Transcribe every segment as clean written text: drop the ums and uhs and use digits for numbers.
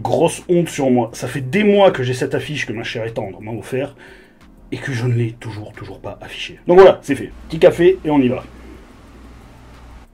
grosse honte sur moi. Ça fait des mois que j'ai cette affiche que ma chère et tendre m'a offert, et que je ne l'ai toujours pas affichée. Donc voilà, c'est fait. Petit café, et on y va.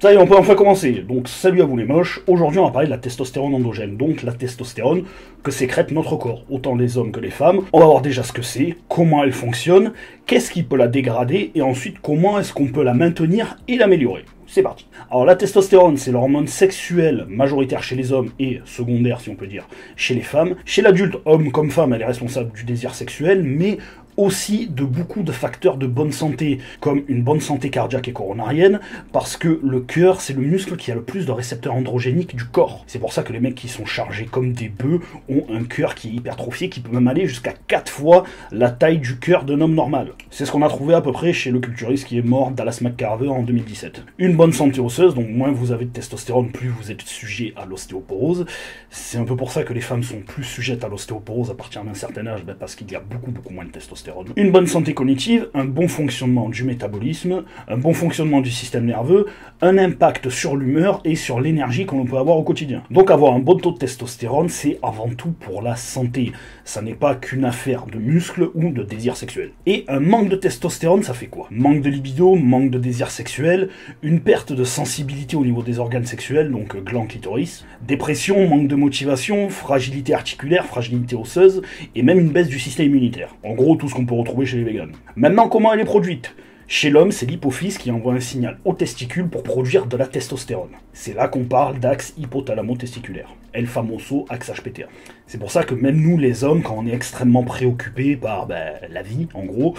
Ça y est, on peut enfin commencer. Donc salut à vous les moches, aujourd'hui on va parler de la testostérone endogène, donc la testostérone que sécrète notre corps, autant les hommes que les femmes. On va voir déjà ce que c'est, comment elle fonctionne, qu'est-ce qui peut la dégrader, et ensuite comment est-ce qu'on peut la maintenir et l'améliorer. C'est parti. Alors la testostérone, c'est l'hormone sexuelle majoritaire chez les hommes et secondaire, si on peut dire, chez les femmes. Chez l'adulte, homme comme femme, elle est responsable du désir sexuel, mais aussi de beaucoup de facteurs de bonne santé, comme une bonne santé cardiaque et coronarienne, parce que le cœur, c'est le muscle qui a le plus de récepteurs androgéniques du corps. C'est pour ça que les mecs qui sont chargés comme des bœufs ont un cœur qui est hypertrophié, qui peut même aller jusqu'à 4 fois la taille du cœur d'un homme normal. C'est ce qu'on a trouvé à peu près chez le culturiste qui est mort, Dallas McCarver, en 2017. Une bonne santé osseuse, donc moins vous avez de testostérone, plus vous êtes sujet à l'ostéoporose. C'est un peu pour ça que les femmes sont plus sujettes à l'ostéoporose à partir d'un certain âge, parce qu'il y a beaucoup moins de testostérone. Une bonne santé cognitive, un bon fonctionnement du métabolisme, un bon fonctionnement du système nerveux, un impact sur l'humeur et sur l'énergie qu'on peut avoir au quotidien. Donc avoir un bon taux de testostérone, c'est avant tout pour la santé. Ça n'est pas qu'une affaire de muscles ou de désir sexuel. Et un manque de testostérone, ça fait quoi? Manque de libido, manque de désir sexuel, une perte de sensibilité au niveau des organes sexuels, donc gland clitoris, dépression, manque de motivation, fragilité articulaire, fragilité osseuse, et même une baisse du système immunitaire. En gros, tout ce qu'on peut retrouver chez les véganes. Maintenant, comment elle est produite? Chez l'homme, c'est l'hypophyse qui envoie un signal aux testicules pour produire de la testostérone. C'est là qu'on parle d'axe hypothalamo-testiculaire. El famoso axe HPTA. C'est pour ça que même nous, les hommes, quand on est extrêmement préoccupés par la vie, en gros,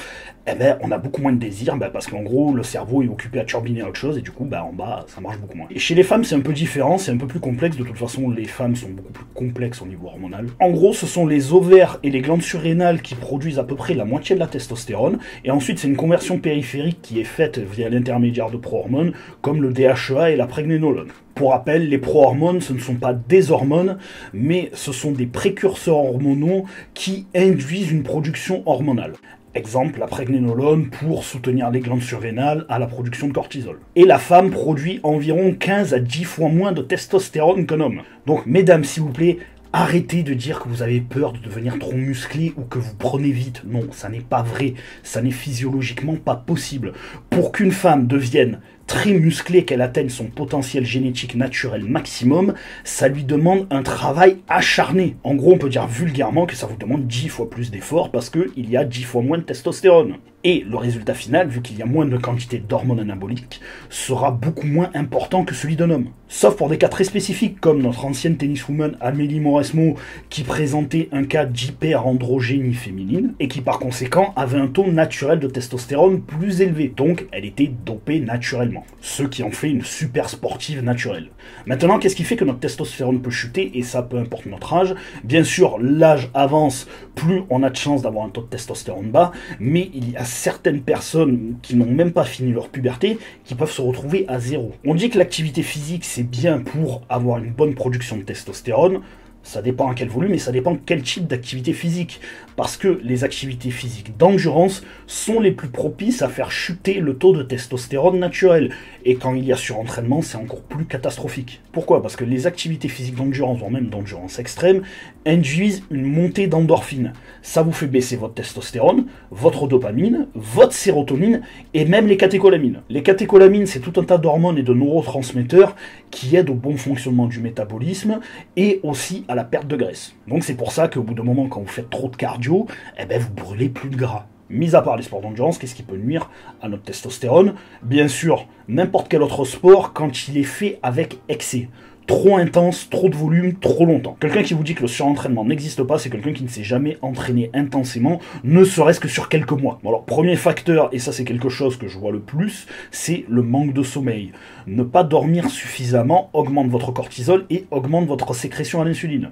on a beaucoup moins de désir, parce qu'en gros, le cerveau est occupé à turbiner autre chose, et du coup, en bas, ça marche beaucoup moins. Et chez les femmes, c'est un peu différent, c'est un peu plus complexe. De toute façon, les femmes sont beaucoup plus complexes au niveau hormonal. En gros, ce sont les ovaires et les glandes surrénales qui produisent à peu près la moitié de la testostérone, et ensuite, c'est une conversion périphérique qui est faite via l'intermédiaire de prohormones, comme le DHEA et la pregnénolone. Pour rappel, les prohormones, ce ne sont pas des hormones, mais ce sont des précurseurs hormonaux qui induisent une production hormonale. Exemple, la pregnénolone pour soutenir les glandes surrénales à la production de cortisol. Et la femme produit environ 15 à 10 fois moins de testostérone qu'un homme. Donc, mesdames, s'il vous plaît, arrêtez de dire que vous avez peur de devenir trop musclé ou que vous prenez vite. Non, ça n'est pas vrai. Ça n'est physiologiquement pas possible. Pour qu'une femme devienne très musclée, qu'elle atteigne son potentiel génétique naturel maximum, ça lui demande un travail acharné. En gros, on peut dire vulgairement que ça vous demande 10 fois plus d'efforts parce qu'il y a 10 fois moins de testostérone. Et le résultat final, vu qu'il y a moins de quantité d'hormones anaboliques, sera beaucoup moins important que celui d'un homme. Sauf pour des cas très spécifiques, comme notre ancienne tenniswoman Amélie Mauresmo, qui présentait un cas d'hyperandrogénie féminine, et qui par conséquent avait un taux naturel de testostérone plus élevé, donc elle était dopée naturellement. Ce qui en fait une super sportive naturelle. Maintenant, qu'est-ce qui fait que notre testostérone peut chuter, et ça peu importe notre âge? Bien sûr, l'âge avance, plus on a de chances d'avoir un taux de testostérone bas, mais il y a certaines personnes qui n'ont même pas fini leur puberté, qui peuvent se retrouver à zéro. On dit que l'activité physique, c'est bien pour avoir une bonne production de testostérone. Ça dépend à quel volume et ça dépend de quel type d'activité physique. Parce que les activités physiques d'endurance sont les plus propices à faire chuter le taux de testostérone naturel. Et quand il y a surentraînement, c'est encore plus catastrophique. Pourquoi? Parce que les activités physiques d'endurance, voire même d'endurance extrême, induisent une montée d'endorphine. Ça vous fait baisser votre testostérone, votre dopamine, votre sérotonine et même les catécholamines. Les catécholamines, c'est tout un tas d'hormones et de neurotransmetteurs qui aident au bon fonctionnement du métabolisme et aussi à la perte de graisse. Donc c'est pour ça qu'au bout d'un moment, quand vous faites trop de cardio, vous brûlez plus de gras. Mis à part les sports d'endurance, qu'est-ce qui peut nuire à notre testostérone? Bien sûr, n'importe quel autre sport quand il est fait avec excès. Trop intense, trop de volume, trop longtemps. Quelqu'un qui vous dit que le surentraînement n'existe pas, c'est quelqu'un qui ne s'est jamais entraîné intensément, ne serait-ce que sur quelques mois. Bon alors, premier facteur, et ça c'est quelque chose que je vois le plus, c'est le manque de sommeil. Ne pas dormir suffisamment augmente votre cortisol et augmente votre sécrétion à l'insuline.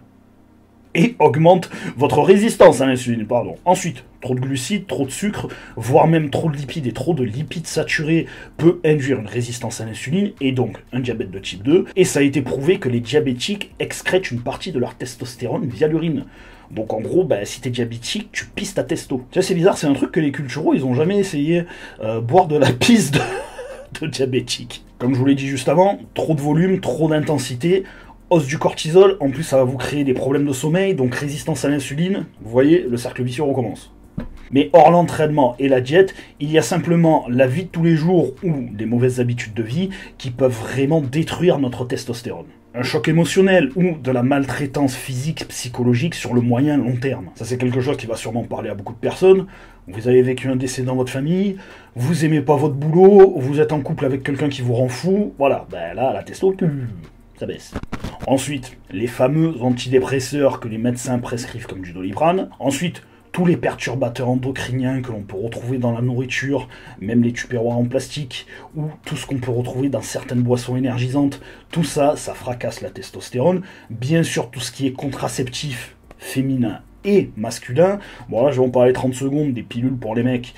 Et augmente votre résistance à l'insuline, pardon. Ensuite, trop de glucides, trop de sucre, voire même trop de lipides et trop de lipides saturés peut induire une résistance à l'insuline et donc un diabète de type 2. Et ça a été prouvé que les diabétiques excrètent une partie de leur testostérone via l'urine. Donc en gros, si t'es diabétique, tu pisses ta testo. Tu vois, c'est bizarre, c'est un truc que les culturaux, ils ont jamais essayé. Boire de la pisse de diabétique. Comme je vous l'ai dit juste avant, trop de volume, trop d'intensité, Hausse du cortisol, en plus ça va vous créer des problèmes de sommeil, donc résistance à l'insuline. Vous voyez, le cercle vicieux recommence. Mais hors l'entraînement et la diète, il y a simplement la vie de tous les jours ou des mauvaises habitudes de vie qui peuvent vraiment détruire notre testostérone. Un choc émotionnel ou de la maltraitance physique, psychologique sur le moyen long terme. Ça c'est quelque chose qui va sûrement parler à beaucoup de personnes. Vous avez vécu un décès dans votre famille, vous aimez pas votre boulot, vous êtes en couple avec quelqu'un qui vous rend fou, voilà, ben là la testo, ça baisse. Ensuite, les fameux antidépresseurs que les médecins prescrivent comme du Doliprane. Ensuite, tous les perturbateurs endocriniens que l'on peut retrouver dans la nourriture, même les tupperwares en plastique, ou tout ce qu'on peut retrouver dans certaines boissons énergisantes, tout ça, ça fracasse la testostérone. Bien sûr, tout ce qui est contraceptif féminin et masculin. Bon là je vais en parler 30 secondes des pilules pour les mecs.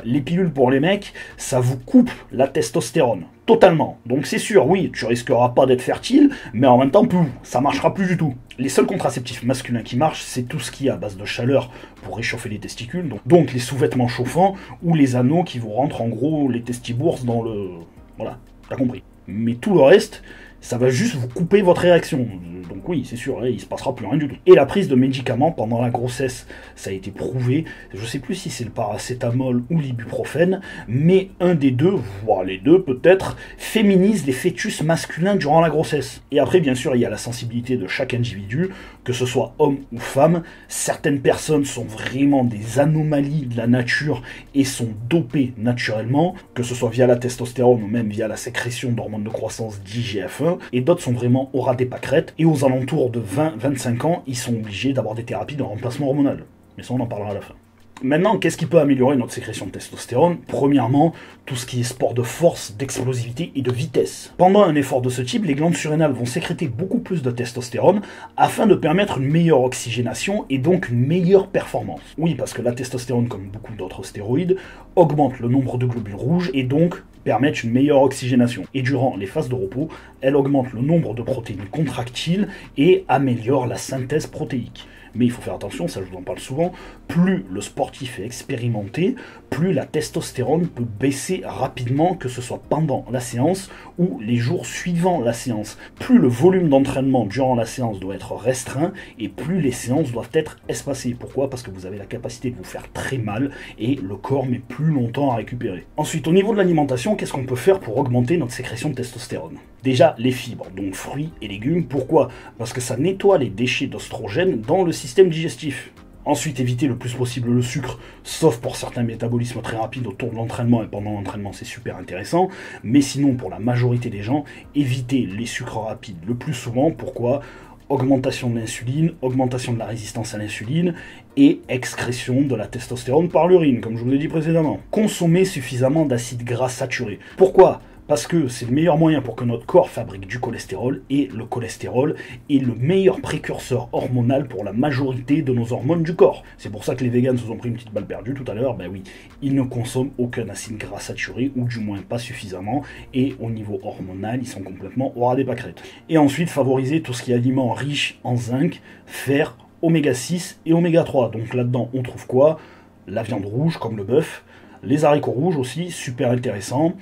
Les pilules pour les mecs, ça vous coupe la testostérone. Totalement. Donc c'est sûr, oui, tu risqueras pas d'être fertile, mais en même temps, ça marchera plus du tout. Les seuls contraceptifs masculins qui marchent, c'est tout ce qui est à base de chaleur pour réchauffer les testicules, donc les sous-vêtements chauffants ou les anneaux qui vous rentrent en gros les testibourses dans le... Voilà, t'as compris. Mais tout le reste, ça va juste vous couper votre réaction. Donc oui, c'est sûr, il se passera plus rien du tout. Et la prise de médicaments pendant la grossesse, ça a été prouvé. Je sais plus si c'est le paracétamol ou l'ibuprofène, mais un des deux, voire les deux peut-être, féminise les fœtus masculins durant la grossesse. Et après, bien sûr, il y a la sensibilité de chaque individu, que ce soit homme ou femme. Certaines personnes sont vraiment des anomalies de la nature et sont dopées naturellement, que ce soit via la testostérone ou même via la sécrétion d'hormones de croissance d'IGF-1, et d'autres sont vraiment au ras des pâquerettes, et aux alentours de 20-25 ans, ils sont obligés d'avoir des thérapies de remplacement hormonal. Mais ça, on en parlera à la fin. Maintenant, qu'est-ce qui peut améliorer notre sécrétion de testostérone? Premièrement, tout ce qui est sport de force, d'explosivité et de vitesse. Pendant un effort de ce type, les glandes surrénales vont sécréter beaucoup plus de testostérone afin de permettre une meilleure oxygénation et donc une meilleure performance. Oui, parce que la testostérone, comme beaucoup d'autres stéroïdes, augmente le nombre de globules rouges et donc permettent une meilleure oxygénation. Et durant les phases de repos, elle augmente le nombre de protéines contractiles et améliore la synthèse protéique. Mais il faut faire attention, ça je vous en parle souvent, plus le sportif est expérimenté, plus la testostérone peut baisser rapidement, que ce soit pendant la séance ou les jours suivant la séance. Plus le volume d'entraînement durant la séance doit être restreint et plus les séances doivent être espacées. Pourquoi? Parce que vous avez la capacité de vous faire très mal et le corps met plus longtemps à récupérer. Ensuite, au niveau de l'alimentation, qu'est-ce qu'on peut faire pour augmenter notre sécrétion de testostérone? Déjà, les fibres, donc fruits et légumes. Pourquoi? Parce que ça nettoie les déchets d'oestrogène dans le système digestif. Ensuite, éviter le plus possible le sucre, sauf pour certains métabolismes très rapides autour de l'entraînement, et pendant l'entraînement c'est super intéressant, mais sinon pour la majorité des gens, évitez les sucres rapides le plus souvent. Pourquoi? Augmentation de l'insuline, augmentation de la résistance à l'insuline et excrétion de la testostérone par l'urine, comme je vous l'ai dit précédemment. Consommez suffisamment d'acides gras saturés. Pourquoi? Parce que c'est le meilleur moyen pour que notre corps fabrique du cholestérol, et le cholestérol est le meilleur précurseur hormonal pour la majorité de nos hormones du corps. C'est pour ça que les véganes se sont pris une petite balle perdue tout à l'heure. Ben oui, ils ne consomment aucun acide gras saturé, ou du moins pas suffisamment, et au niveau hormonal, ils sont complètement au ras des pâquerettes. Et ensuite, favoriser tout ce qui est aliments riches en zinc, fer, oméga 6 et oméga 3. Donc là-dedans, on trouve quoi? La viande rouge, comme le bœuf, les haricots rouges aussi, super intéressant,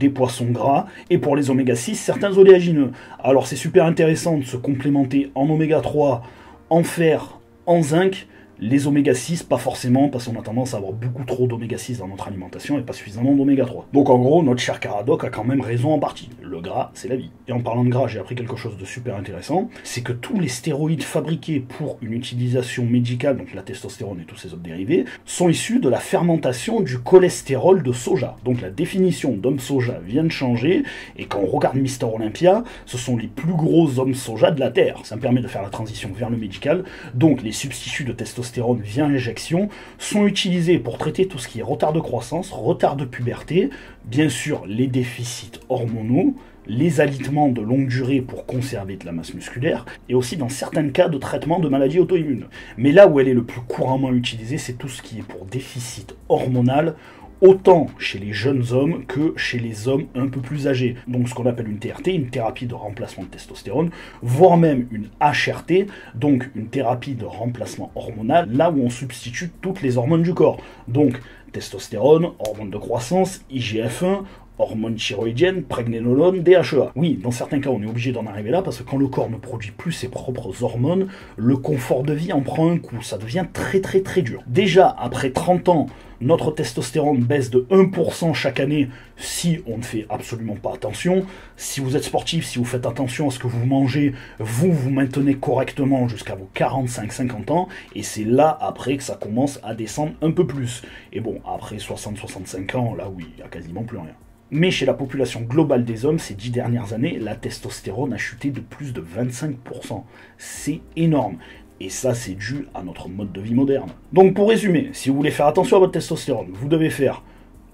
des poissons gras, et pour les oméga 6, certains oléagineux. Alors c'est super intéressant de se complémenter en oméga 3, en fer, en zinc. Les oméga 6, pas forcément, parce qu'on a tendance à avoir beaucoup trop d'oméga 6 dans notre alimentation et pas suffisamment d'oméga 3. Donc en gros, notre cher Caradoc a quand même raison en partie. Le gras, c'est la vie. Et en parlant de gras, j'ai appris quelque chose de super intéressant, c'est que tous les stéroïdes fabriqués pour une utilisation médicale, donc la testostérone et tous ces autres dérivés, sont issus de la fermentation du cholestérol de soja. Donc la définition d'homme soja vient de changer, et quand on regarde Mister Olympia, ce sont les plus gros hommes soja de la Terre. Ça me permet de faire la transition vers le médical. Donc les substituts de testostérone via injection sont utilisés pour traiter tout ce qui est retard de croissance, retard de puberté, bien sûr les déficits hormonaux, les alitements de longue durée pour conserver de la masse musculaire, et aussi dans certains cas de traitement de maladies auto-immunes. Mais là où elle est le plus couramment utilisée, c'est tout ce qui est pour déficit hormonal, autant chez les jeunes hommes que chez les hommes un peu plus âgés. Donc ce qu'on appelle une TRT, une thérapie de remplacement de testostérone, voire même une HRT, donc une thérapie de remplacement hormonal, là où on substitue toutes les hormones du corps. Donc testostérone, hormone de croissance, IGF-1, hormones thyroïdiennes, prégnénolone, DHEA. Oui, dans certains cas, on est obligé d'en arriver là, parce que quand le corps ne produit plus ses propres hormones, le confort de vie en prend un coup, ça devient très très très dur. Déjà, après 30 ans, notre testostérone baisse de 1% chaque année si on ne fait absolument pas attention. Si vous êtes sportif, si vous faites attention à ce que vous mangez, vous vous maintenez correctement jusqu'à vos 45-50 ans, et c'est là après que ça commence à descendre un peu plus. Et bon, après 60-65 ans, là oui, il n'y a quasiment plus rien. Mais chez la population globale des hommes, ces 10 dernières années, la testostérone a chuté de plus de 25%. C'est énorme. Et ça, c'est dû à notre mode de vie moderne. Donc pour résumer, si vous voulez faire attention à votre testostérone, vous devez faire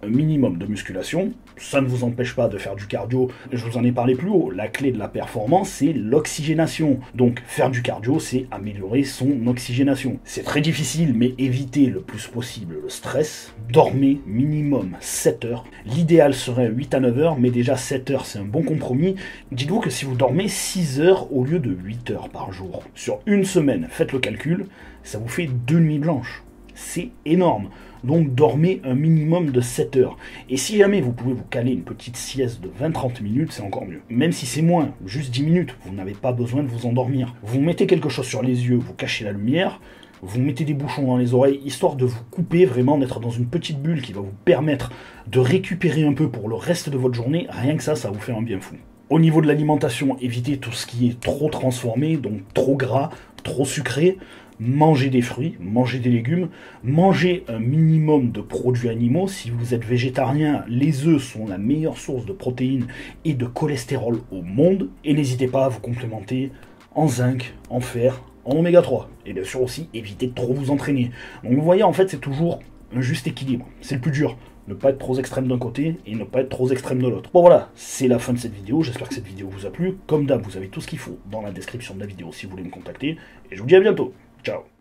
un minimum de musculation. Ça ne vous empêche pas de faire du cardio. Je vous en ai parlé plus haut. La clé de la performance, c'est l'oxygénation. Donc faire du cardio, c'est améliorer son oxygénation. C'est très difficile, mais évitez le plus possible le stress. Dormez minimum 7 heures. L'idéal serait 8 à 9 heures, mais déjà 7 heures, c'est un bon compromis. Dites-vous que si vous dormez 6 heures au lieu de 8 heures par jour, sur une semaine, faites le calcul, ça vous fait 2 nuits blanches. C'est énorme. Donc dormez un minimum de 7 heures. Et si jamais vous pouvez vous caler une petite sieste de 20-30 minutes, c'est encore mieux. Même si c'est moins, juste 10 minutes, vous n'avez pas besoin de vous endormir. Vous mettez quelque chose sur les yeux, vous cachez la lumière, vous mettez des bouchons dans les oreilles, histoire de vous couper, vraiment d'être dans une petite bulle qui va vous permettre de récupérer un peu pour le reste de votre journée. Rien que ça va vous faire un bien fou. Au niveau de l'alimentation, évitez tout ce qui est trop transformé, donc trop gras, trop sucré. Mangez des fruits, mangez des légumes, mangez un minimum de produits animaux. Si vous êtes végétarien, les œufs sont la meilleure source de protéines et de cholestérol au monde. Et n'hésitez pas à vous complémenter en zinc, en fer, en oméga 3. Et bien sûr aussi, évitez de trop vous entraîner. Donc vous voyez, en fait, c'est toujours un juste équilibre. C'est le plus dur. Ne pas être trop extrême d'un côté et ne pas être trop extrême de l'autre. Bon voilà, c'est la fin de cette vidéo. J'espère que cette vidéo vous a plu. Comme d'hab, vous avez tout ce qu'il faut dans la description de la vidéo si vous voulez me contacter. Et je vous dis à bientôt. Ciao.